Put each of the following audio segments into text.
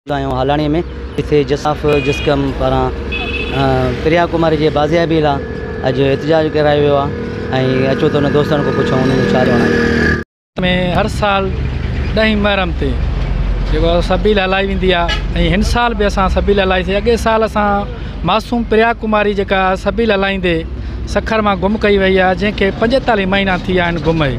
हालाणी में इथे जसाफ जिस्कम पारां प्रिया कुमारी जे बाज़ियाबी लाइ अॼु एहतजाज करायो वियो आहे। अचो त उन दोस्तनि खां पुछूं उन्हनि जो छा रहण आहे। में हर साल 10 मुहर्रम ते जेको सबील हलाई वेंदी आहे ऐं हिन साल बि असां सबील हलाईसीं। अॻे साल असां मासूम प्रिया कुमारी जेका सबील हलाईंदे सखर मां गुम कई वई आहे, जंहिंखे 45 महीना थी विया आहिनि गुम ई,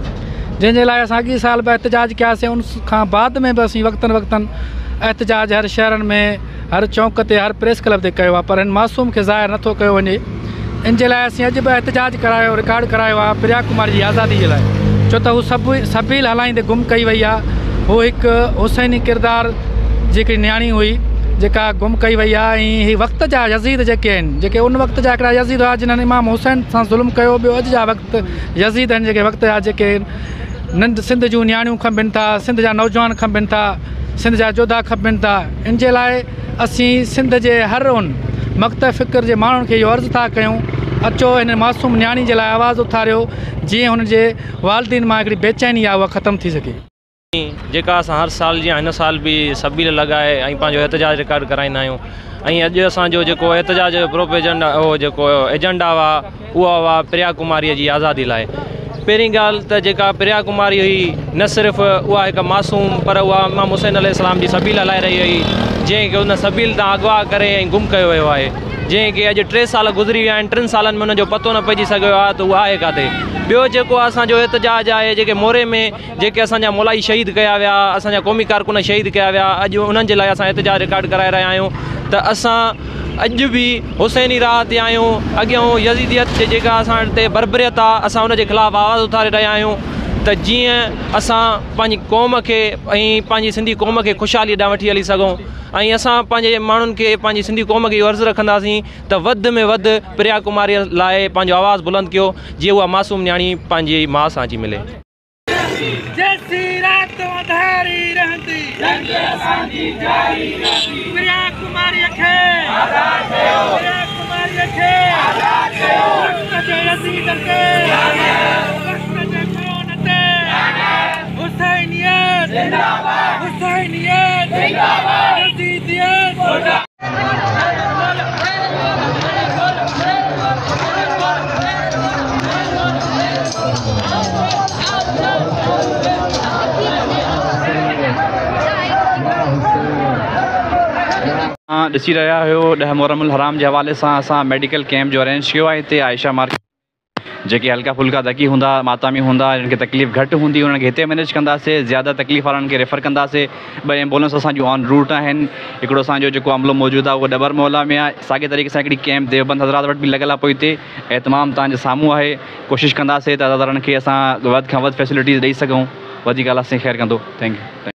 जंहिंजे लाइ असां अॻे साल बि एहतजाज कयासीं। उन खां बाद में बि असीं वक़्तनि वक़्तनि एहतजाज हर शहरनि में, हर चौंक ते, हर प्रेस क्लब ते कयो आहे, पर हिन मासूम खे ज़ाहिर नथो कयो वञे। इन जे लाइ असीं अॼु बि एहतजाज करायो, रिकॉर्ड करायो आहे प्रिया कुमारी जी आज़ादी जे लाइ, छो त हू सबील हलाईंदे गुम कई वई आहे। हू हिकु हुसैनी किरदारु जेकी नियाणी हुई जेका गुम कई वई आहे। ऐं हीअ वक़्त जा यज़ीद जेके आहिनि, जेके उन वक़्त जा हिकिड़ा यज़ीद हुआ जिन्हनि इमाम हुसैन सां ज़ुल्म कयो, ॿियो अॼु जा वक़्तु यज़ीद आहिनि जेके वक़्त जा जेके नंढ सिंध जूं नियाणियूं खपनि था, सिंध जा नौजवान खपनि था, सिंध जा जोधा खपनि था। इन जे लाइ असीं सिंध जे हर उन मक़्तब फ़िक्र जे माण्हुनि खे इहो अर्ज़ु था कयूं, अचो हिन मासूम नियाणी जे लाइ आवाज़ु उथारियो, जीअं हुन जे वालिदीन मां हिकिड़ी बेचैनी आहे उहा ख़तमु थी सघे। जेका असां हर साल जीअं हिन साल बि सबील लॻाए ऐं पंहिंजो एहतजाज रिकॉर्ड कराईंदा आहियूं। ऐं अॼु असांजो जेको एहतजाज प्रोपेजेंडा उहो जेको एजेंडा हुआ उहा हुआ प्रिया कुमारीअ जी आज़ादी लाइ। पहिरीं ॻाल्हि त जेका प्रिया कुमारी हुई, न सिर्फ़ु उहा हिकु मासूम, पर उहा इमाम हुसैन अलैहिस्सलाम जी सबील हलाए रही हुई, जंहिंखे उन सबील तां अगवा करे ऐं गुम कयो वियो आहे, जंहिंखे अॼु 3 साल गुज़री विया आहिनि। 3 सालनि में हुनजो पतो न पइजी सघियो आहे त उहा आहे किथे। ॿियो जेको असांजो एहतजाज आहे, जेके मोरे में जेके असांजा मोलाई शहीद कया विया, असांजा क़ौमी कारकुन शहीद कया विया, अॼु उन्हनि जे लाइ असां एहतजाज रिकॉर्ड कराए रहिया आहियूं त असां अॼु बि हुसैनी राह ते आहियूं। अॻियां यज़ीदियत जेका असां ते बर्बरियत आहे, असां उनजे ख़िलाफ़ु आवाज़ु उथारे रहिया आहियूं त जीअं असां पंहिंजी क़ौम खे ऐं पंहिंजी सिंधी क़ौम खे ख़ुशहाली ॾांहुं वठी हली सघूं। ऐं असां पंहिंजे माण्हुनि खे, पंहिंजी सिंधी क़ौम खे इहो अर्ज़ु रखंदासीं त वधि में वधि प्रिया कुमारीअ लाइ पंहिंजो आवाज़ु बुलंद कयो, जीअं उहा मासूम नियाणी पंहिंजी माउ सां अची मिले। ॾिसी रहिया आहियो 10 मुहर्रम हराम जे हवाले सां असां मेडिकल कैम्प जो अरेंज कयो आहे। हिते आयशा मार्केट जेके हल्का फुल्का दकी हूंदा, मातामी हूंदा, जिनखे तकलीफ़ घटि हूंदी, उन्हनि खे हिते मैनेज कंदासीं। ज़्यादा तकलीफ़ वारनि खे रेफर कंदासीं। 2 एम्बुलेंस असांजूं ऑन रूट आहिनि। हिकिड़ो असांजो जेको अमलो मौजूदु आहे उहो डबर मोहल्ला में आहे। साॻे तरीक़े सां हिकिड़ी कैम्प देवबंद हज़रात वटि बि लॻियल आहे। पोइ हिते एतमाम तव्हांजे साम्हूं आहे। कोशिशि कंदासीं त अदादारनि खे असां वधि खां वधि फैसिलिटीज़ ॾेई सघूं। वधीक ॻाल्हि असीं ख़ैरु कंदो। Thank U.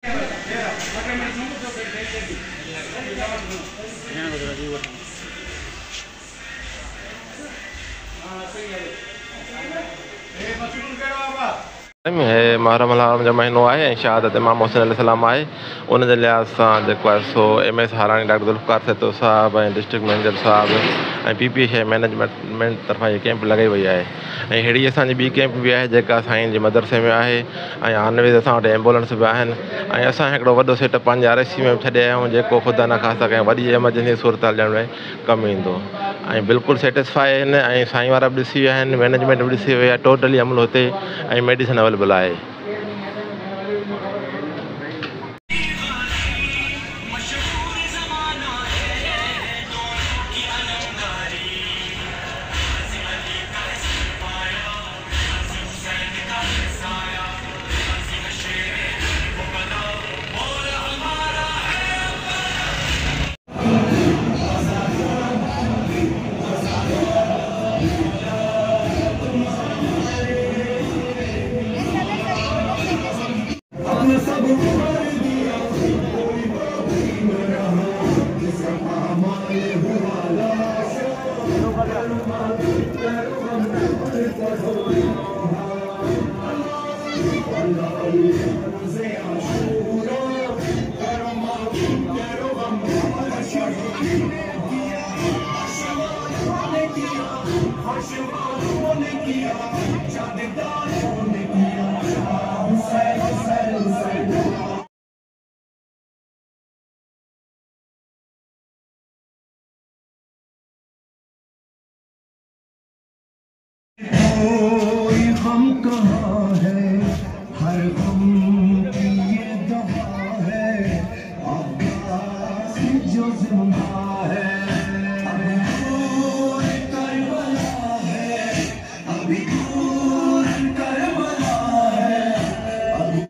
मुहर्रम हराम जो महीनो आहे ऐं शहादत इमाम हुसैन अलैहिस्सलाम आहे। उन जे लिहाज़ सां जेको आहे सो MS हाराणी डॉक्टर ज़ुल्फ़िकार सेतो साहिबु ऐं डिस्ट्रिक्ट मैनेजर साहिबु ऐं PPA मैनेजमेंट तरफ़ां इहा कैंप लॻाई वई आहे। ऐं अहिड़ी असांजी ॿी कैंप बि आहे जेका साईं जे मदरसे में आहे। ऐं हानवेज़ असां वटि एम्बुलेंस बि आहिनि। ऐं असां हिकिड़ो वॾो सेटअप पंहिंजे RSC में छॾे आया आहियूं, जेको ख़ुदा न ख़ास्ता कंहिं वॾी एमरजेंसी सूरत ॾियण में कमु ईंदो। ऐं बिल्कुलु सेटिस्फाई आहिनि। ऐं साईं वारा बि ॾिसी विया आहिनि, मैनेजमेंट बि ॾिसी वई आहे। टोटली अमल हुते ऐं मेडिसिन अवेलेबल आहे। कोई गम कहाँ है, हर गम की ये दवा है, आवाज़ जो जिंदा है। अभी दूर करबला है, अभी दूर करबला है, अभी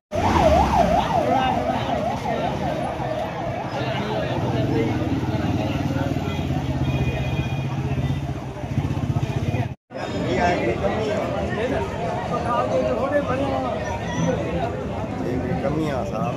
कमियां साहब।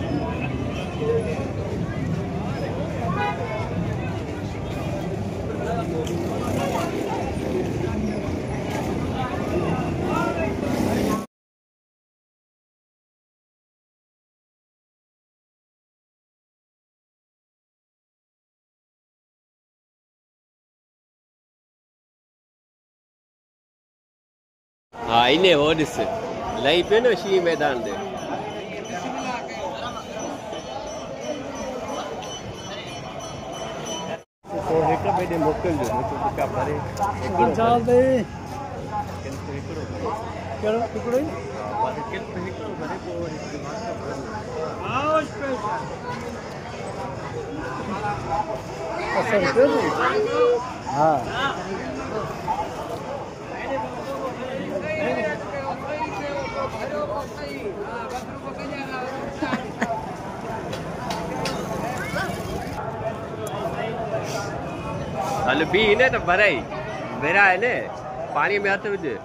हाँ इन्हें वो ॾिस लही पियो न शींहुं मैदान ते। हिकु ॿिए ॾे मोकिलिजो जेका भरे हिकिड़ो ई हाँ हल बी ने तो भराई मेरा है ने पानी में हथ विझ।